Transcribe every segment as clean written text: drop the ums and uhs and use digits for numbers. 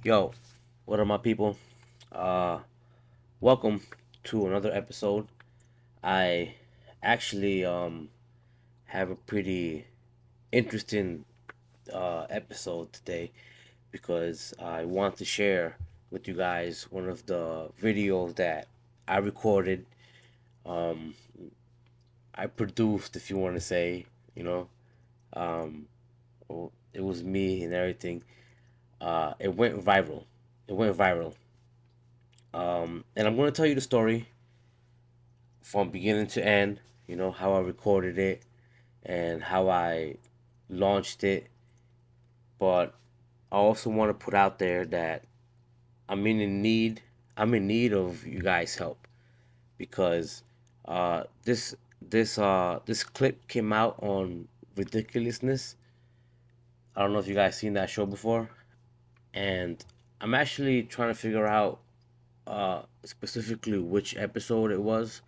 Yo, what are my people? Uh, Welcome to another episode. I actually have a pretty interesting episode today because I want to share with you guys one of the videos that I recorded. Um, I produced, if you want to say, you know. Um, well, it was me and everything. It went viral. It went viral. And I'm going to tell you the story from beginning to end, how I recorded it and how I launched it. But I also want to put out there that I'm in need. I'm in need of you guys' help because this clip came out on ridiculousness. I don't know if you guys seen that show before, and I'm actually trying to figure out specifically which episode it was.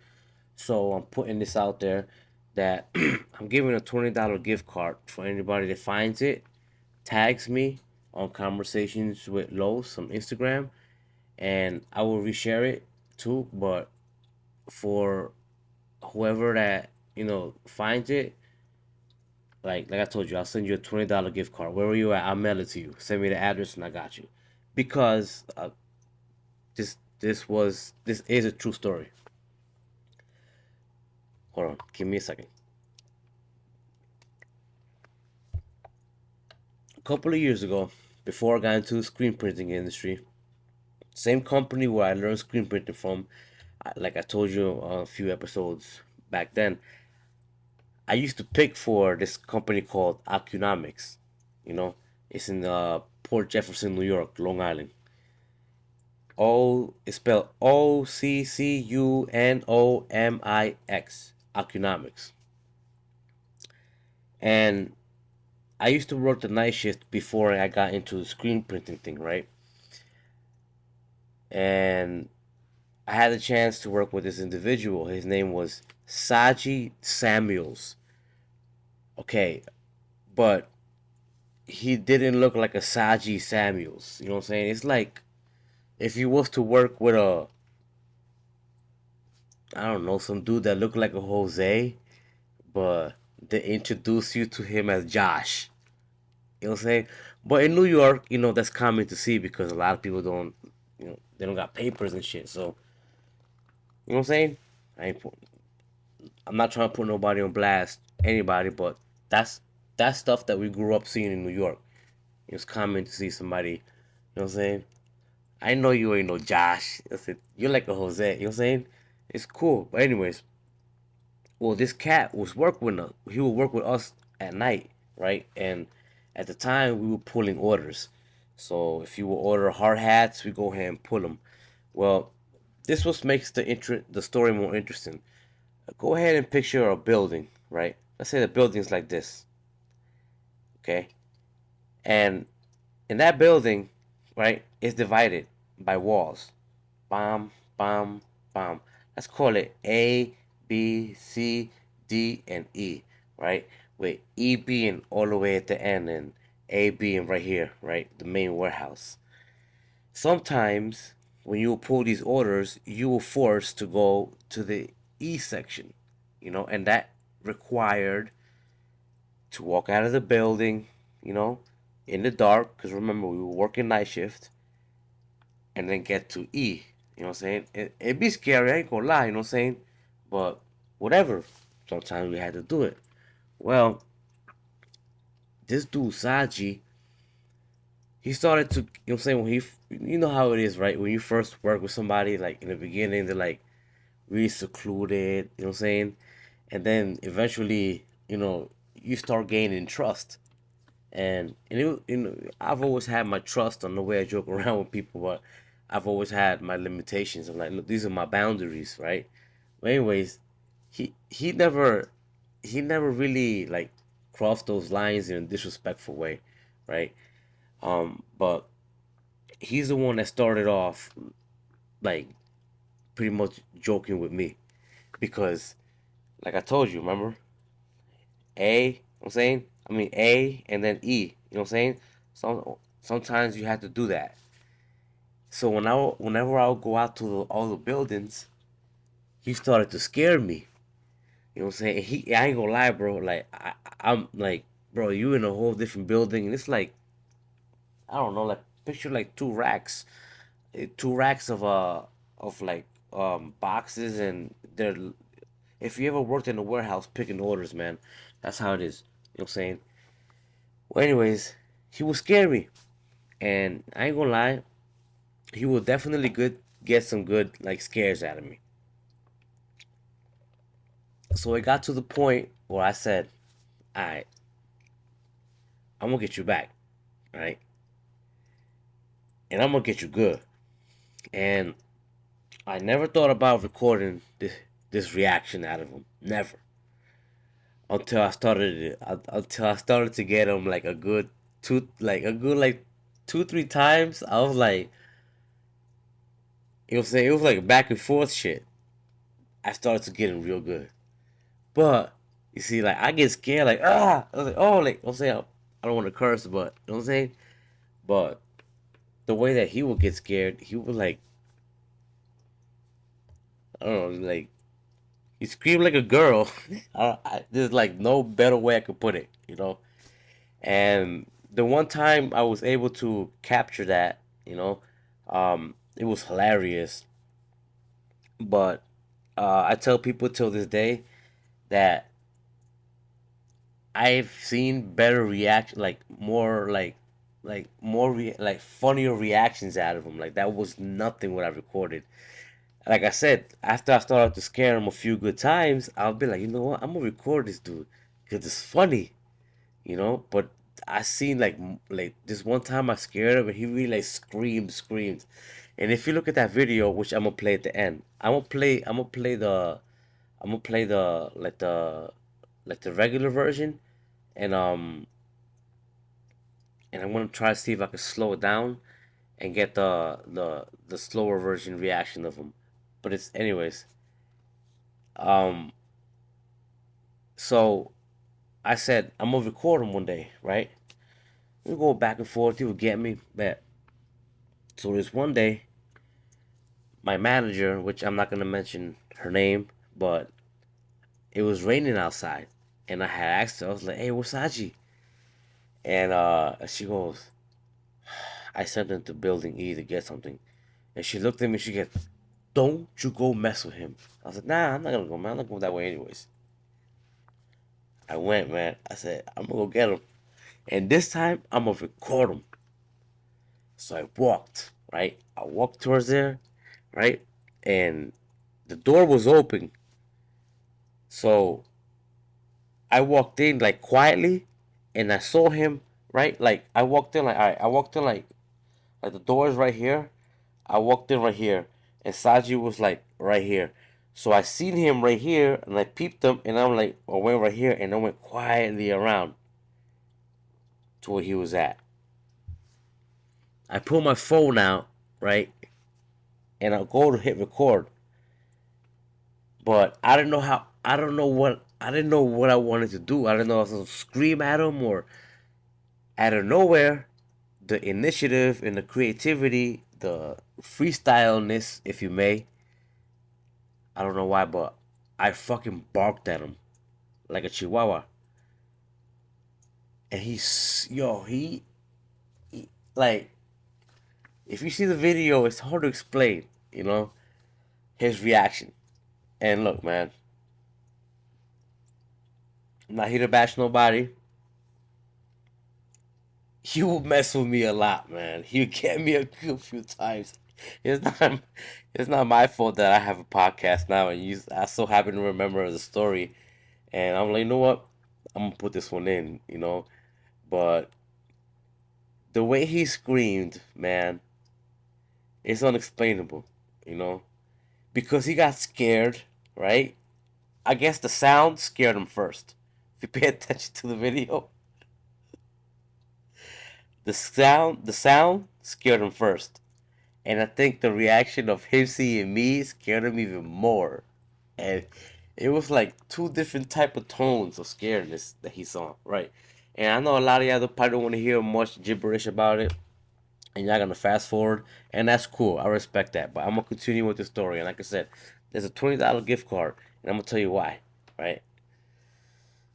So I'm putting this out there that I'm giving a $20 gift card for anybody that finds it, tags me on conversations with Lowe's on Instagram, and I will reshare it too. But for whoever that finds it, like I told you, I'll send you a $20 gift card. Where are you at? I'll mail it to you. Send me the address and I got you. Because this is a true story. Hold on, give me a second. A couple of years ago, before I got into the screen printing industry, same company where I learned screen printing from, like I told you a few episodes back then, I used to pick for this company called Acunomics. You know, it's in Port Jefferson, New York, Long Island. It's spelled Occunomix. Acunomics. And I used to work the night shift before I got into the screen printing thing, right? And I had a chance to work with this individual. His name was Saji Samuels. Okay, but he didn't look like a Saji Samuels. You know what I'm saying? It's like if you was to work with I don't know, some dude that looked like a Jose, but they introduce you to him as Josh. You know what I'm saying? But in New York, that's common to see because a lot of people don't, they don't got papers and shit. So, you know what I'm saying? I ain't I'm not trying to put nobody on blast, anybody, but that's that's stuff that we grew up seeing in New York. It was common to see somebody, you know what I'm saying? I know you ain't no Josh. I said, you're like a Jose, you know what I'm saying? It's cool. But anyways, well, this cat was work with us. He would work with us at night, right? And at the time, we were pulling orders. So if you will order hard hats, we go ahead and pull them. Well, this was makes the story more interesting. Go ahead and picture a building, right? Let's say the building's like this, okay? And in that building, right, is divided by walls. Bam, bam, bam. Let's call it A, B, C, D, and E, right? With E being all the way at the end and A being right here, right? The main warehouse. Sometimes when you pull these orders, you will force to go to the E section, and that required to walk out of the building, you know, in the dark, because remember, we were working night shift, and then get to E. You know what I'm saying? It'd be scary, I ain't gonna lie, you know what I'm saying? But whatever. Sometimes we had to do it. Well, this dude, Saji, he started to, you know what I'm saying, you know how it is, right? When you first work with somebody, like in the beginning, they're like really secluded, you know what I'm saying? And then eventually, you start gaining trust. And I've always had my trust on the way I joke around with people, but I've always had my limitations. I'm like, look, these are my boundaries, right? But anyways, he never really like crossed those lines in a disrespectful way, right? But he's the one that started off like pretty much joking with me because, like I told you, remember A, you know what I'm saying? I mean A and then E, you know what I'm saying? Sometimes you have to do that. So whenever I would go out to all the buildings, he started to scare me. You know what I'm saying? I ain't gonna lie, bro. Like I'm like, bro, you in a whole different building, and it's like I don't know, like picture like two racks of like boxes, and they're if you ever worked in a warehouse picking orders, man, that's how it is. You know what I'm saying? Well, anyways, he would scare me, and I ain't gonna lie, he will definitely good get some good like scares out of me. So it got to the point where I said, "All right, I'm gonna get you back, right? And I'm gonna get you good." And I never thought about recording this reaction out of him. Never. Until I started to get him like a good like 2 3 times. I was like, it was like back and forth shit. I started to get him real good. But you see, like I get scared, like I was like, oh, like I'm saying, I don't want to curse, but you know what I'm saying. But the way that he would get scared, he would like, I don't know, like he screamed like a girl. There's like no better way I could put it, you know. And the one time I was able to capture that, it was hilarious. But I tell people till this day that I've seen better reaction, like funnier reactions out of him. Like that was nothing what I recorded. Like I said, after I started to scare him a few good times, I'll be like, you know what, I'm gonna record this dude because it's funny, you know. But I seen like this one time I scared him and he really like screamed. And if you look at that video, which I'm gonna play at the end, I'm gonna play the regular version, and I'm gonna try to see if I can slow it down and get the slower version reaction of him. But it's anyways. Um, so I said I'm gonna record him one day, right? We go back and forth. He would get me, but so there's one day my manager, which I'm not gonna mention her name, but it was raining outside, and I had asked her. I was like, "Hey, where's Saji?" And she goes, "I sent him to Building E to get something." And she looked at me. She goes, "Don't you go mess with him." I was like, "Nah, I'm not gonna go, man. I'm not going that way anyways." I went, man. I said, "I'm gonna go get him," and this time I'm gonna record him. So I walked, right? I walked towards there, right? And the door was open. So I walked in like quietly and I saw him, right? Like I walked in like, all right, I walked in like the door is right here. I walked in right here and Saji was like right here. So I seen him right here and I peeped him and I'm like, I went right here and I went quietly around to where he was at. I pull my phone out, right? And I go to hit record. But I didn't know how. I didn't know what I wanted to do. I didn't know if I was to scream at him or out of nowhere. The initiative and the creativity, the freestyleness, if you may. I don't know why, but I fucking barked at him like a chihuahua. And he like, if you see the video, it's hard to explain, his reaction. And look, man, I'm not here to bash nobody. He would mess with me a lot, man. He would get me a good few times. It's not it's not my fault that I have a podcast now and I so happen to remember the story and I'm like, you know what? I'm gonna put this one in. But the way he screamed, man, it's unexplainable, you know? Because he got scared, right? I guess the sound scared him first. If you pay attention to the video, the sound scared him first. And I think the reaction of him seeing me scared him even more. And it was like two different type of tones of scaredness that he saw, right? And I know a lot of y'all probably don't want to hear much gibberish about it, and y'all gonna fast forward, and that's cool. I respect that. But I'm gonna continue with the story. And like I said, there's a $20 gift card, and I'm gonna tell you why. Right?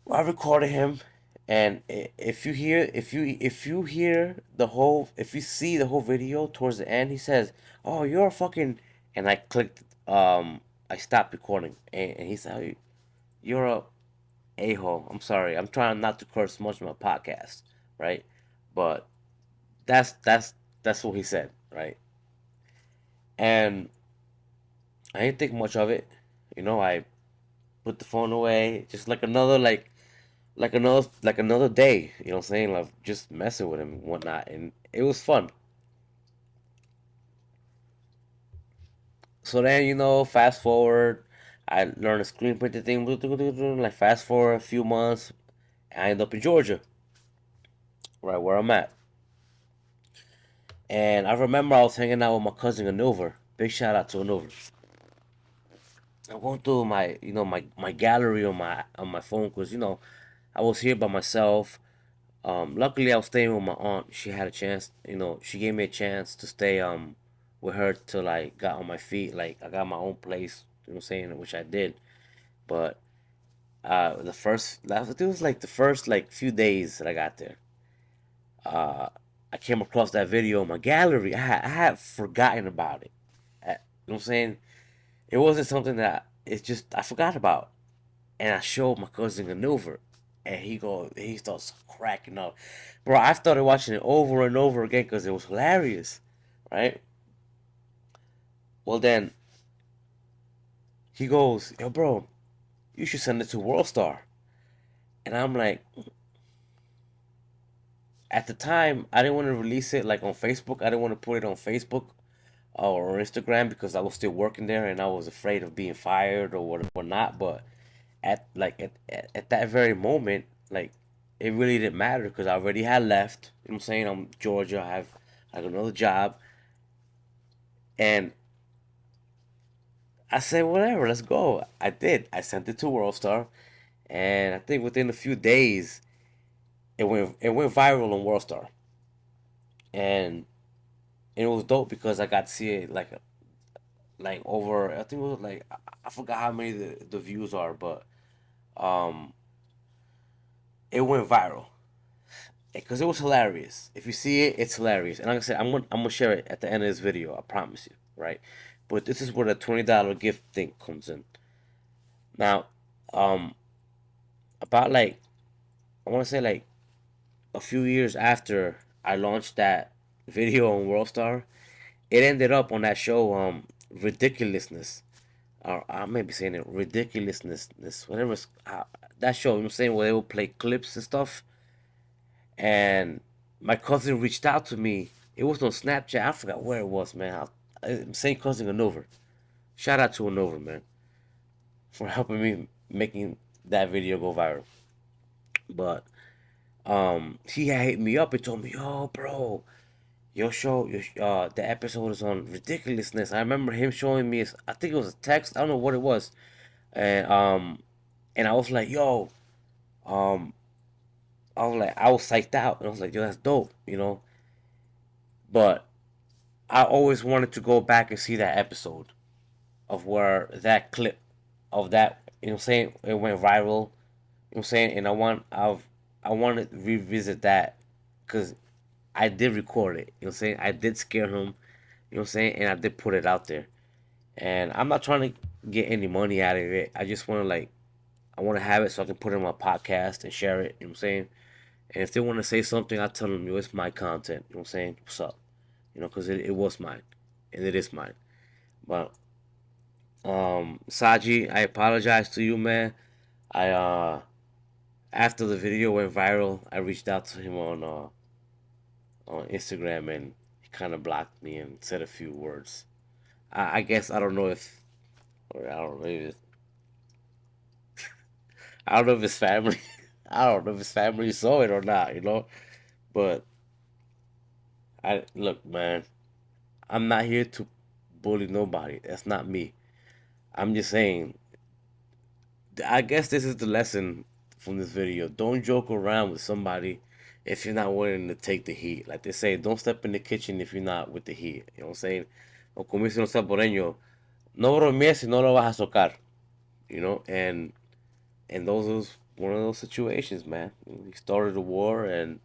Well, I recorded him, and if you see the whole video towards the end, he says, "Oh, you're a fucking," and I clicked I stopped recording, and he said, "You're a hole." I'm sorry. I'm trying not to curse much in my podcast, right? But that's that's that's what he said, right? And I didn't think much of it. I put the phone away, just like another day. You know what I'm saying? Like just messing with him and whatnot, and it was fun. So then fast forward, I learned a screen printing thing. Like fast forward a few months, I end up in Georgia, right where I'm at. And I remember I was hanging out with my cousin Anuvar. Big shout out to Anuvar. I'm going through my gallery on my phone because I was here by myself. Luckily, I was staying with my aunt. She had a chance, she gave me a chance to stay with her till I got on my feet. Like I got my own place, you know what I'm saying, which I did. But it was like the first like few days that I got there. Uh, I came across that video in my gallery. I had forgotten about it. You know what I'm saying? It wasn't something that it's just I forgot about. And I showed my cousin Maneuver, and he starts cracking up, bro. I started watching it over and over again because it was hilarious, right? Well, then he goes, "Yo, bro, you should send it to WorldStar." And I'm like, at the time, I didn't want to release it like on Facebook. I didn't want to put it on Facebook or Instagram because I was still working there and I was afraid of being fired or whatnot. But at that very moment, like it really didn't matter because I already had left. You know what I'm saying? I'm Georgia. I have like another job, and I said whatever, let's go. I did. I sent it to WorldStar, and I think within a few days, it went viral on WorldStar, and it was dope because I got to see it like over. I think it was like I forgot how many the views are, but um, it went viral because it was hilarious. If you see it, it's hilarious. And like I said, I'm gonna share it at the end of this video. I promise you, right? But this is where the $20 gift thing comes in. Now, um, about like I want to say like a few years after I launched that video on WorldStar, it ended up on that show, ridiculousness. Or I may be saying it ridiculousness, whatever. That show, you know what I'm saying, where they will play clips and stuff. And my cousin reached out to me. It was on Snapchat. I forgot where it was, man. I'm saying cousin Hanover. Shout out to Hanover, man, for helping me making that video go viral. But he had hit me up and told me, "Yo, bro, the episode is on ridiculousness." I remember him showing me. I think it was a text. I don't know what it was, and I was like, "Yo," um, I was psyched out, and I was like, "Yo, that's dope." But I always wanted to go back and see that episode of where that clip of that, what I'm saying, it went viral. You know what I'm saying, and I want to revisit that because I did record it. You know what I'm saying, I did scare him. You know what I'm saying, and I did put it out there. And I'm not trying to get any money out of it. I just want to I want to have it so I can put it on my podcast and share it. You know what I'm saying? And if they want to say something, I tell them, yo, it's my content. You know what I'm saying? What's up? Because it was mine, and it is mine. But Saji, I apologize to you, man. I After the video went viral, I reached out to him on Instagram, and he kind of blocked me and said a few words. I guess I don't know if, or I don't know if I don't know if his family, I don't know if his family saw it or not. But I look, man, I'm not here to bully nobody. That's not me. I'm just saying. I guess this is the lesson from this video. Don't joke around with somebody if you're not willing to take the heat. Like they say, don't step in the kitchen if you're not with the heat. You know what I'm saying? O como dicen los salvadoreños, no bromees si no lo vas a socar. You know, and those was one of those situations, man. He started a war, and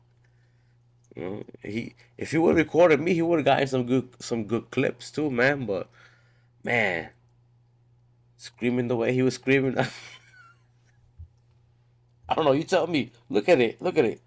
you know, he if he would have recorded me, he would have gotten some good clips too, man. But man, screaming the way he was screaming, I don't know. You tell me. Look at it. Look at it.